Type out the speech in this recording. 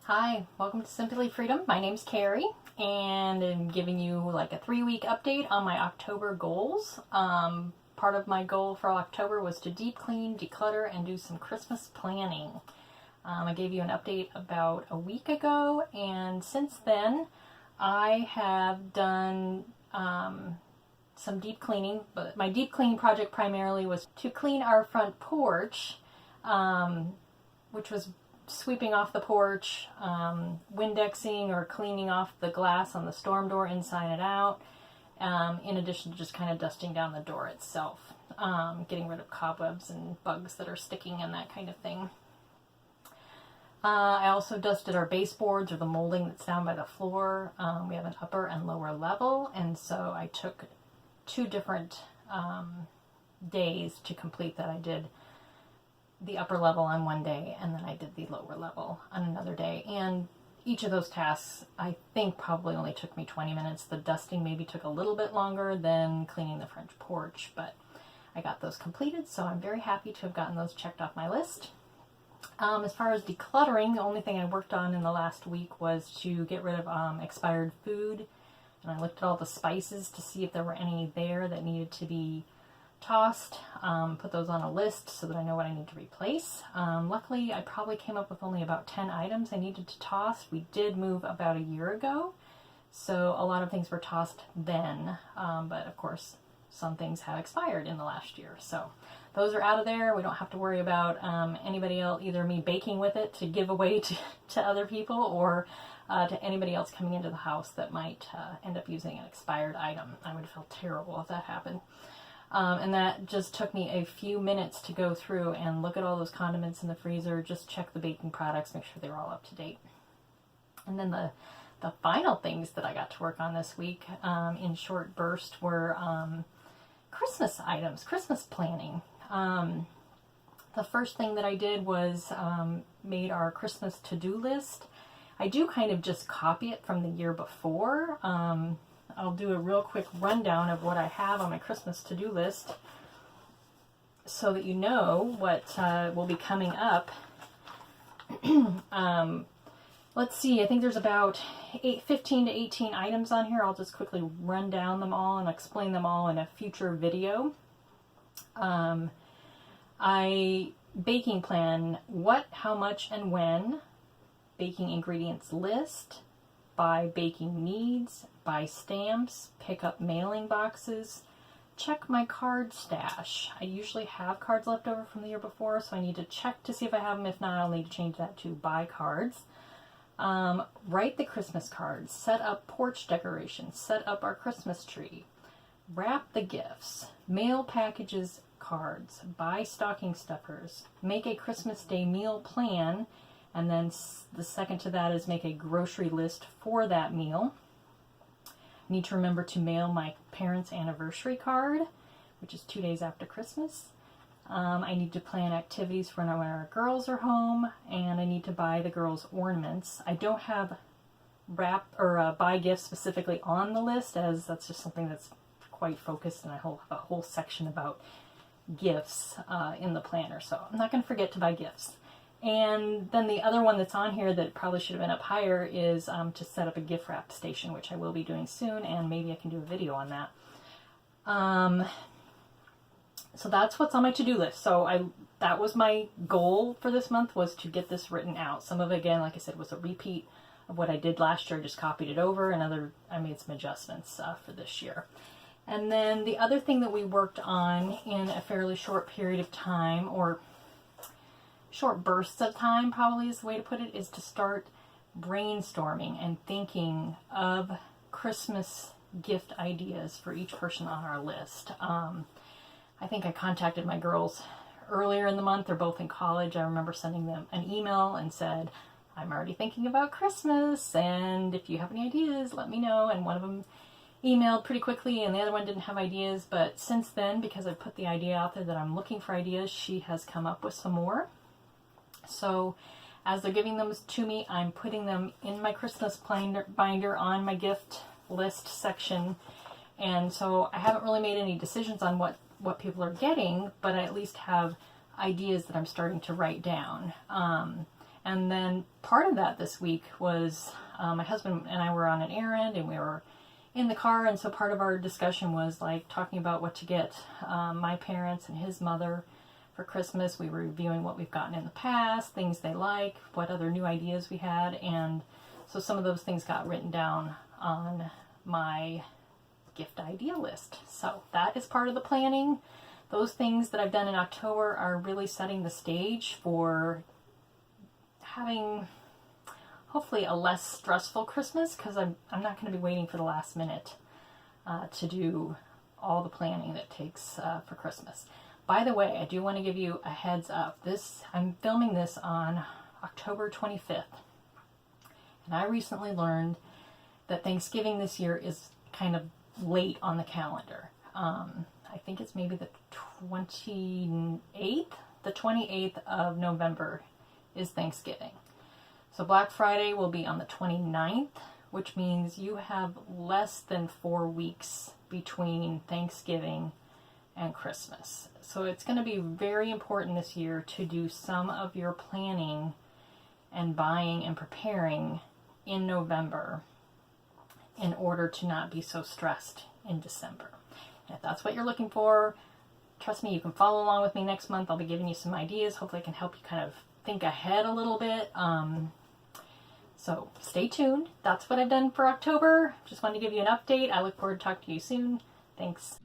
Hi, welcome to Simply Freedom. My name's Carrie, and I'm giving you like a 3-week update on my October goals. Part of my goal for October was to deep clean, declutter, and do some Christmas planning. I gave you an update about a week ago, and since then I have done some deep cleaning, but my deep cleaning project primarily was to clean our front porch, which was sweeping off the porch, Windexing or cleaning off the glass on the storm door inside and out, in addition to just kind of dusting down the door itself, getting rid of cobwebs and bugs that are sticking and that kind of thing. I also dusted our baseboards, or the molding that's down by the floor. We have an upper and lower level, and so I took 2 different days to complete that. I did the upper level on one day, and then I did the lower level on another day. And each of those tasks, I think, probably only took me 20 minutes. The dusting maybe took a little bit longer than cleaning the front porch, but I got those completed, so I'm very happy to have gotten those checked off my list. As far as decluttering, the only thing I worked on in the last week was to get rid of expired food, and I looked at all the spices to see if there were any there that needed to be tossed, put those on a list so that I know what I need to replace. Luckily, I probably came up with only about 10 items I needed to toss. We did move about a year ago, so a lot of things were tossed then, but of course some things have expired in the last year. So those are out of there. We don't have to worry about anybody else, either me baking with it to give away to other people, or to anybody else coming into the house that might end up using an expired item. I would feel terrible if that happened. And that just took me a few minutes to go through and look at all those condiments in the freezer, just check the baking products, make sure they were all up to date. And then the final things that I got to work on this week, in short burst, were Christmas items, Christmas planning. The first thing that I did was made our Christmas to-do list. I do kind of just copy it from the year before. I'll do a real quick rundown of what I have on my Christmas to-do list so that you know what will be coming up. Let's see, I think there's about 15 to 18 items on here. I'll just quickly run down them all and explain them all in a future video. I baking plan what, how much, and when. Baking ingredients list. Buy baking needs, buy stamps, pick up mailing boxes, check my card stash. I usually have cards left over from the year before, so I need to check to see if I have them. If not, I'll need to change that to buy cards. Write the Christmas cards, set up porch decorations, set up our Christmas tree, wrap the gifts, mail packages, cards, buy stocking stuffers, make a Christmas Day meal plan. And then the second to that is make a grocery list for that meal. I need to remember to mail my parents' anniversary card, which is 2 days after Christmas. I need to plan activities for when our girls are home, and I need to buy the girls ornaments. I don't have wrap or buy gifts specifically on the list, as that's just something that's quite focused, and I have a whole section about gifts in the planner, so I'm not going to forget to buy gifts. And then the other one that's on here that probably should have been up higher is to set up a gift wrap station, which I will be doing soon, and maybe I can do a video on that. So that's what's on my to-do list. So that was my goal for this month, was to get this written out. Some of it, again, like I said, was a repeat of what I did last year. I just copied it over, and I made some adjustments for this year. And then the other thing that we worked on in a fairly short period of time, or short bursts of time probably is the way to put it, is to start brainstorming and thinking of Christmas gift ideas for each person on our list. I think I contacted my girls earlier in the month. They're both in college. I remember sending them an email and said, I'm already thinking about Christmas, and if you have any ideas, let me know. And one of them emailed pretty quickly, and the other one didn't have ideas. But since then, because I put the idea out there that I'm looking for ideas, she has come up with some more. So as they're giving them to me, I'm putting them in my Christmas binder on my gift list section. And so I haven't really made any decisions on what people are getting, but I at least have ideas that I'm starting to write down. And then part of that this week was my husband and I were on an errand and we were in the car, and so part of our discussion was like talking about what to get my parents and his mother for Christmas. We were reviewing what we've gotten in the past, things they like, what other new ideas we had, and so some of those things got written down on my gift idea list. So that is part of the planning. Those things that I've done in October are really setting the stage for having hopefully a less stressful Christmas, because I'm not going to be waiting for the last minute to do all the planning that takes for Christmas. By the way, I do want to give you a heads up. I'm filming this on October 25th, and I recently learned that Thanksgiving this year is kind of late on the calendar. I think it's maybe the 28th. The 28th of November is Thanksgiving. So Black Friday will be on the 29th, which means you have less than 4 weeks between Thanksgiving and Christmas. So it's going to be very important this year to do some of your planning and buying and preparing in November in order to not be so stressed in December. And if that's what you're looking for, trust me, you can follow along with me next month. I'll be giving you some ideas. Hopefully I can help you kind of think ahead a little bit. So stay tuned. That's what I've done for October. Just wanted to give you an update. I look forward to talking to you soon. Thanks.